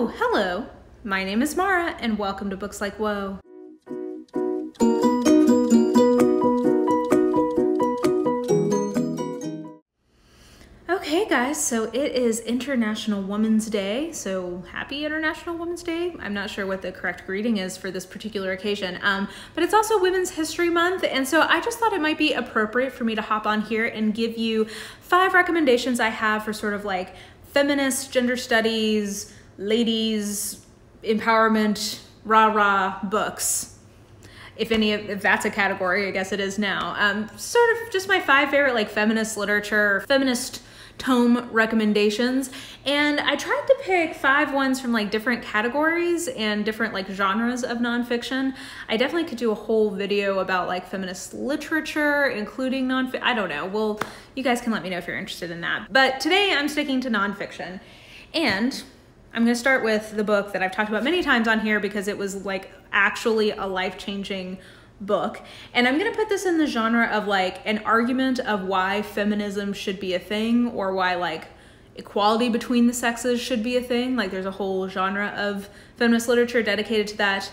Oh, hello. My name is Mara, and welcome to Books Like Whoa. Okay guys, so it is International Women's Day, so happy International Women's Day. I'm not sure what the correct greeting is for this particular occasion, but it's also Women's History Month, and so I just thought it might be appropriate for me to hop on here and give you 5 recommendations I have for sort of like feminist, gender studies, ladies, empowerment, rah-rah books. If that's a category, I guess it is now. Sort of just my 5 favorite like feminist literature, feminist tome recommendations, and I tried to pick 5 ones from like different categories and different like genres of nonfiction. I definitely could do a whole video about like feminist literature, including nonfiction. I don't know. Well, you guys can let me know if you're interested in that. But today I'm sticking to nonfiction, and I'm going to start with the book that I've talked about many times on here because it was like actually a life-changing book. And I'm going to put this in the genre of like an argument of why feminism should be a thing, or why like equality between the sexes should be a thing. Like there's a whole genre of feminist literature dedicated to that.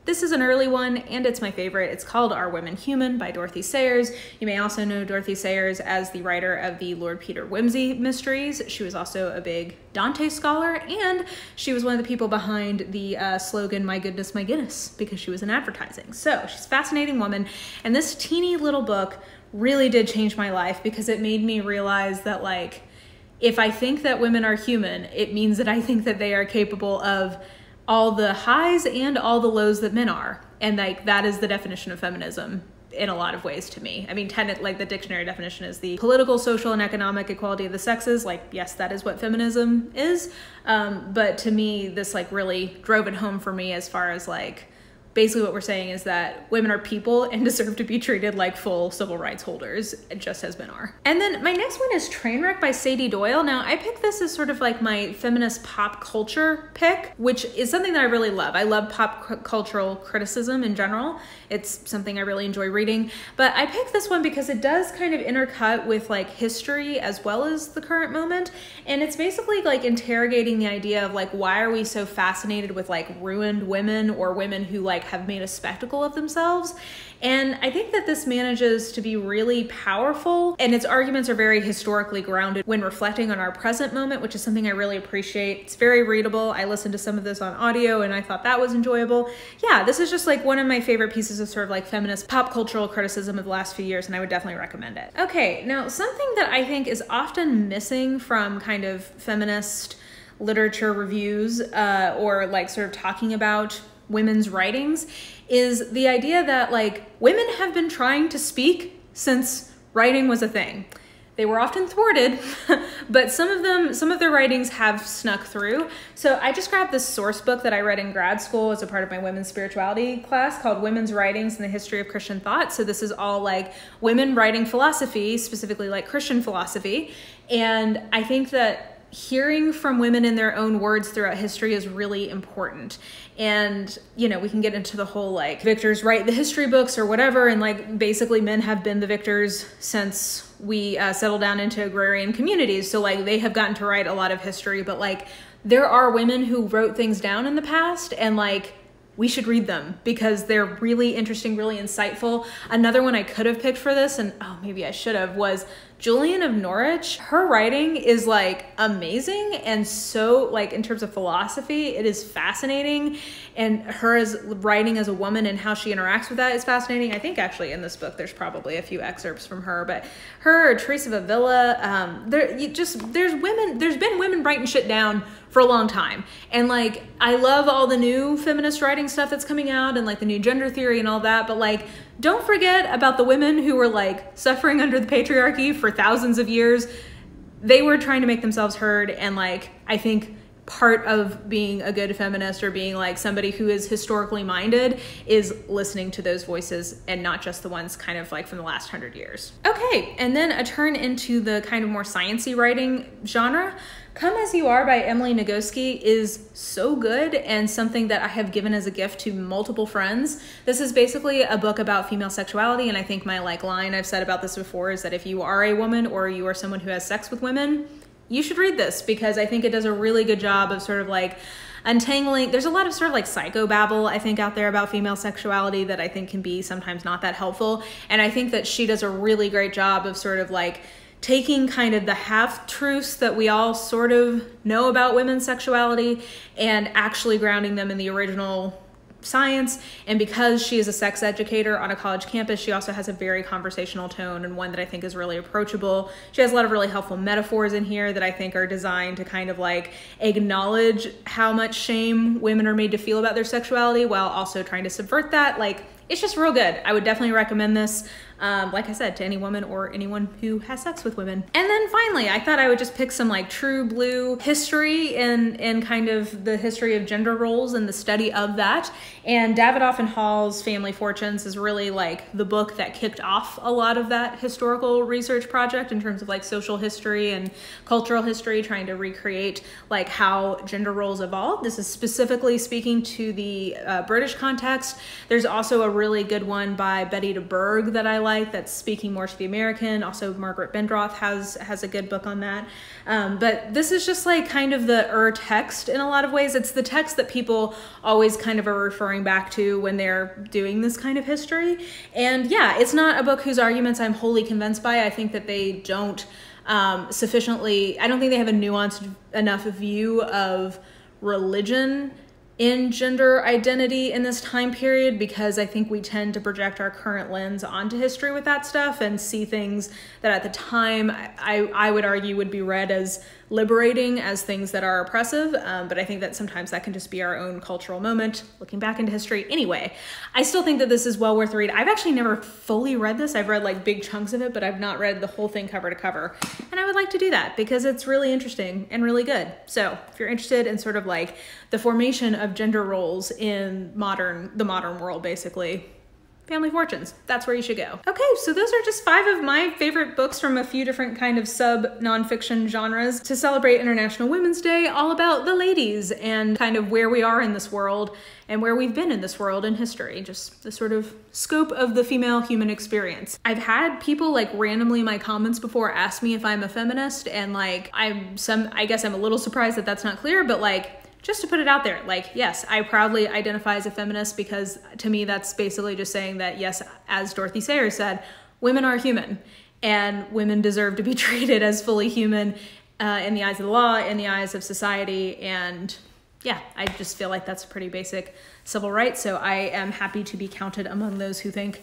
This is an early one, and it's my favorite. It's called Are Women Human by Dorothy Sayers. You may also know Dorothy Sayers as the writer of the Lord Peter Wimsey mysteries. She was also a big Dante scholar, and she was one of the people behind the slogan, "My goodness, my Guinness," because she was in advertising. So she's a fascinating woman, and this teeny little book really did change my life because it made me realize that like, if I think that women are human, it means that I think that they are capable of all the highs and all the lows that men are. And like that is the definition of feminism in a lot of ways to me. I mean, like the dictionary definition is the political, social, and economic equality of the sexes. Like, yes, that is what feminism is. But to me, this like really drove it home for me as far as like, basically what we're saying is that women are people and deserve to be treated like full civil rights holders, just as men are. And then my next one is Trainwreck by Sady Doyle. Now I picked this as sort of like my feminist pop culture pick, which is something that I really love. I love pop cultural criticism in general. It's something I really enjoy reading, but I picked this one because it does kind of intercut with like history as well as the current moment. And it's basically like interrogating the idea of like, why are we so fascinated with like ruined women or women who like have made a spectacle of themselves? And I think that this manages to be really powerful, and its arguments are very historically grounded when reflecting on our present moment, which is something I really appreciate. It's very readable. I listened to some of this on audio and I thought that was enjoyable. Yeah, this is just like one of my favorite pieces of sort of like feminist pop cultural criticism of the last few years, and I would definitely recommend it. Okay, now something that I think is often missing from kind of feminist literature reviews or like sort of talking about women's writings is the idea that like women have been trying to speak since writing was a thing. They were often thwarted, but some of their writings have snuck through. So I just grabbed this source book that I read in grad school as a part of my women's spirituality class called Women's Writings in the History of Christian Thought. So this is all like women writing philosophy, specifically like Christian philosophy. And I think that hearing from women in their own words throughout history is really important. And, you know, we can get into the whole like victors write the history books or whatever. And like basically men have been the victors since we settled down into agrarian communities. So like they have gotten to write a lot of history, but like there are women who wrote things down in the past, and like we should read them because they're really interesting, really insightful. Another one I could have picked for this, and oh, maybe I should have, was Julian of Norwich. Her writing is like amazing, and so like in terms of philosophy, it is fascinating. And her as writing as a woman and how she interacts with that is fascinating. I think actually in this book, there's probably a few excerpts from her, but her, Teresa of Avila, there's been women writing shit down for a long time. And like, I love all the new feminist writing stuff that's coming out and like the new gender theory and all that, but like, don't forget about the women who were like suffering under the patriarchy for thousands of years. They were trying to make themselves heard. And like, I think part of being a good feminist or being like somebody who is historically minded is listening to those voices and not just the ones kind of like from the last 100 years. Okay, and then a turn into the kind of more sciencey writing genre. Come As You Are by Emily Nagoski is so good and something that I have given as a gift to multiple friends. This is basically a book about female sexuality, and I think my like line I've said about this before is that if you are a woman or you are someone who has sex with women, you should read this because I think it does a really good job of sort of like untangling. There's a lot of sort of like psychobabble, I think, out there about female sexuality that I think can be sometimes not that helpful. And I think that she does a really great job of sort of like taking kind of the half-truths that we all sort of know about women's sexuality and actually grounding them in the original science. And because she is a sex educator on a college campus, she also has a very conversational tone, and one that I think is really approachable. She has a lot of really helpful metaphors in here that I think are designed to kind of like acknowledge how much shame women are made to feel about their sexuality while also trying to subvert that. Like, it's just real good. I would definitely recommend this, like I said, to any woman or anyone who has sex with women. And then finally, I thought I would just pick some like true blue history in kind of the history of gender roles and the study of that. And Davidoff and Hall's Family Fortunes is really like the book that kicked off a lot of that historical research project in terms of like social history and cultural history, trying to recreate like how gender roles evolved. This is specifically speaking to the British context. There's also a really good one by Betty de Burgh that I like that's speaking more to the American. Also, Margaret Bendroth has a good book on that. But this is just like kind of the text in a lot of ways. It's the text that people always kind of are referring back to when they're doing this kind of history. And yeah, it's not a book whose arguments I'm wholly convinced by. I think that they don't sufficiently, I don't think they have a nuanced enough view of religion in gender identity in this time period, because I think we tend to project our current lens onto history with that stuff and see things that at the time I would argue would be read as liberating as things that are oppressive. But I think that sometimes that can just be our own cultural moment looking back into history. Anyway, I still think that this is well worth the read. I've actually never fully read this. I've read like big chunks of it, but I've not read the whole thing cover to cover. And I would like to do that because it's really interesting and really good. So if you're interested in sort of like the formation of gender roles in the modern world, basically, Family Fortunes, that's where you should go. Okay, so those are just 5 of my favorite books from a few different kind of nonfiction genres to celebrate International Women's Day, all about the ladies and kind of where we are in this world and where we've been in this world in history, just the sort of scope of the female human experience. I've had people like randomly in my comments before ask me if I'm a feminist, and like I guess I'm a little surprised that that's not clear, but like, just to put it out there, like, yes, I proudly identify as a feminist, because to me, that's basically just saying that, yes, as Dorothy Sayers said, women are human and women deserve to be treated as fully human in the eyes of the law, in the eyes of society. And yeah, I just feel like that's a pretty basic civil right. So I am happy to be counted among those who think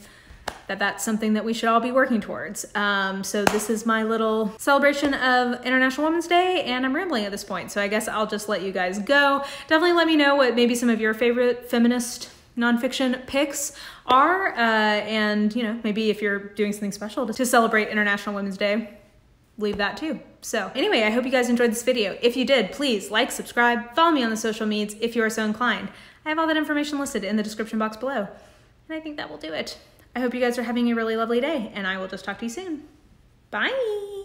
that that's something that we should all be working towards. So this is my little celebration of International Women's Day, and I'm rambling at this point, so I guess I'll just let you guys go. Definitely let me know what maybe some of your favorite feminist nonfiction picks are, and you know, maybe if you're doing something special to celebrate International Women's Day, leave that too. So anyway, I hope you guys enjoyed this video. If you did, please like, subscribe, follow me on the social medias if you are so inclined. I have all that information listed in the description box below, and I think that will do it. I hope you guys are having a really lovely day, and I will just talk to you soon. Bye!